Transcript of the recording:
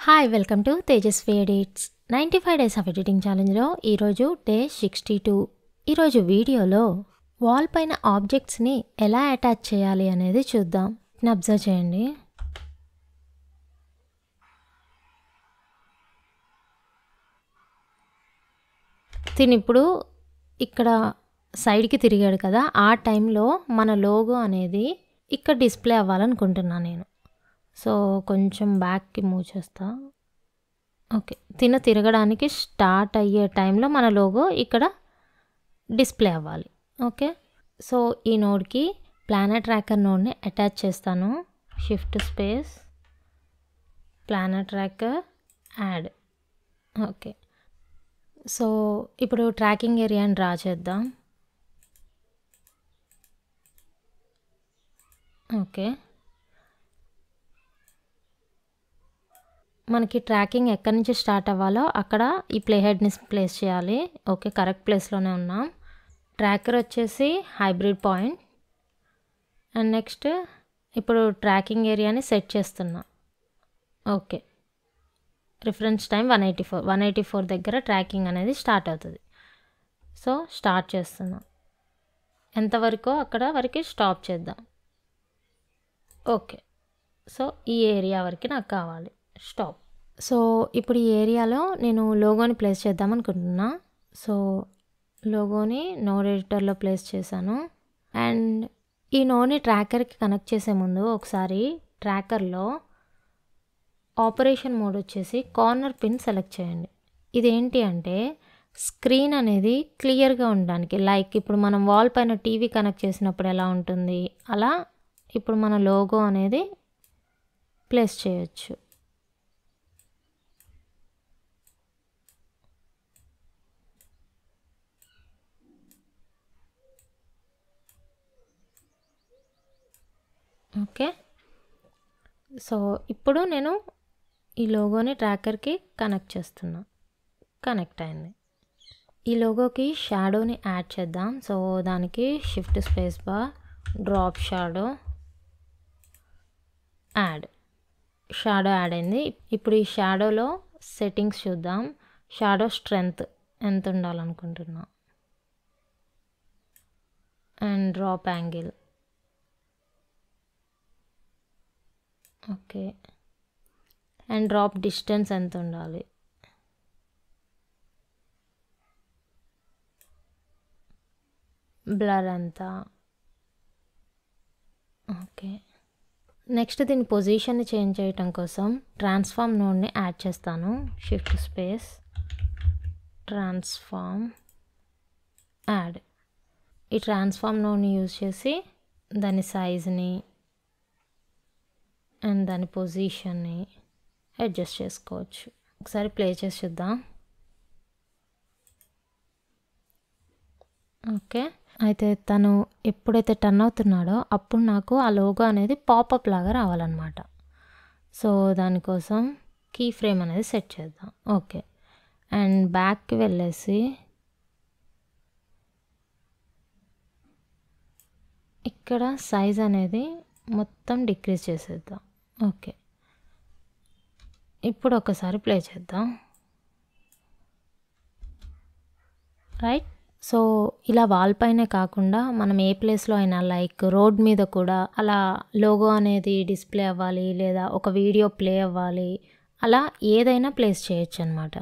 Hi welcome to Tejaswi edits 95 days of editing ఛాలెంజ్లో ఈరోజు day 62. ఈరోజు వీడియోలో వాల్ పైన ఆబ్జెక్ట్స్ని ఎలా అటాచ్ చేయాలి అనేది చూద్దాం. అబ్జర్వ్ చేయండి. తిని ఇప్పుడు ఇక్కడ సైడ్కి తిరిగాడు కదా, ఆ టైంలో మన లోగో అనేది ఇక్కడ డిస్ప్లే అవ్వాలనుకుంటున్నాను నేను. సో కొంచెం బ్యాక్కి మూవ్ చేస్తా. ఓకే, తిరగడానికి స్టార్ట్ అయ్యే టైంలో మన లోగో ఇక్కడ డిస్ప్లే అవ్వాలి. ఓకే, సో ఈ నోడ్కి ప్లానర్ ట్రాకర్ నోడ్ని అటాచ్ చేస్తాను. Shift space planner tracker add. Okay, so ఇప్పుడు ట్రాకింగ్ ఏరియాని డ్రా చేద్దాం. ఓకే, మనకి ట్రాకింగ్ ఎక్కడి నుంచి స్టార్ట్ అవ్వాలో అక్కడ ఈ ప్లే హెడ్ని ప్లేస్ చేయాలి. ఓకే, కరెక్ట్ ప్లేస్లోనే ఉన్నాం. ట్రాకర్ వచ్చేసి హైబ్రిడ్ పాయింట్. అండ్ నెక్స్ట్ ఇప్పుడు ట్రాకింగ్ ఏరియాని సెట్ చేస్తున్నా. ఓకే, రిఫరెన్స్ టైం 184 దగ్గర ట్రాకింగ్ అనేది స్టార్ట్ అవుతుంది. సో స్టార్ట్ చేస్తున్నా. ఎంతవరకు అక్కడ వరకు స్టాప్ చేద్దాం. ఓకే, సో ఈ ఏరియా వరకు నాకు కావాలి. స్టాప్. సో ఇప్పుడు ఈ ఏరియాలో నేను లోగోని ప్లేస్ చేద్దాం అనుకుంటున్నా. సో లోగోని నోడ్ ఎడిటర్లో ప్లేస్ చేశాను. అండ్ ఈ నోడ్ని ట్రాకర్కి కనెక్ట్ చేసే ముందు ఒకసారి ట్రాకర్లో ఆపరేషన్ మోడ్ వచ్చేసి కార్నర్ పిన్ సెలెక్ట్ చేయండి. ఇదేంటి అంటే స్క్రీన్ అనేది క్లియర్గా ఉండడానికి, లైక్ ఇప్పుడు మనం వాల్ పైన టీవీ కనెక్ట్ చేసినప్పుడు ఎలా ఉంటుంది అలా ఇప్పుడు మన లోగో అనేది ప్లేస్ చేయొచ్చు. ఓకే, సో ఇప్పుడు నేను ఈ లోగోని ట్రాకర్కి కనెక్ట్ చేస్తున్నా. కనెక్ట్ అయింది. ఈ లోగోకి షాడోని యాడ్ చేద్దాం. సో దానికి shift space bar drop shadow add. Shadow add అయింది. ఇప్పుడు ఈ షాడోలో సెట్టింగ్స్ చూద్దాం. షాడో స్ట్రెంగ్త్ ఎంత ఉండాలనుకుంటున్నా. And drop angle. Okay, and drop distance ఎంత ఉండాలి. బ్లర్ ఎంత. ఓకే, నెక్స్ట్ దీని పొజిషన్ని చేంజ్ చేయటం కోసం ట్రాన్స్ఫార్మ్ నోడ్ని యాడ్ చేస్తాను. Shift space transform add. ఈ ట్రాన్స్ఫార్మ్ నోడ్ని యూజ్ చేసి దాని సైజ్ని అండ్ దాని పొజిషన్ని అడ్జస్ట్ చేసుకోవచ్చు. ఒకసారి ప్లే చేసి చూద్దాం. ఓకే, అయితే తను ఎప్పుడైతే టర్న్ అవుతున్నాడో అప్పుడు నాకు ఆ లోగో అనేది పాపప్ లాగా రావాలన్నమాట. సో దానికోసం కీ ఫ్రేమ్ అనేది సెట్ చేద్దాం. ఓకే, అండ్ బ్యాక్కి వెళ్ళేసి ఇక్కడ సైజ్ అనేది మొత్తం డిక్రీజ్ చేసేద్దాం. ఓకే, ఇప్పుడు ఒకసారి ప్లే చేద్దాం. రైట్, సో ఇలా వాల్ పైనే కాకుండా మనం ఏ ప్లేస్లో అయినా, లైక్ రోడ్ మీద కూడా అలా లోగో అనేది డిస్ప్లే అవ్వాలి, లేదా ఒక వీడియో ప్లే అవ్వాలి, అలా ఏదైనా ప్లేస్ చేయొచ్చు అనమాట.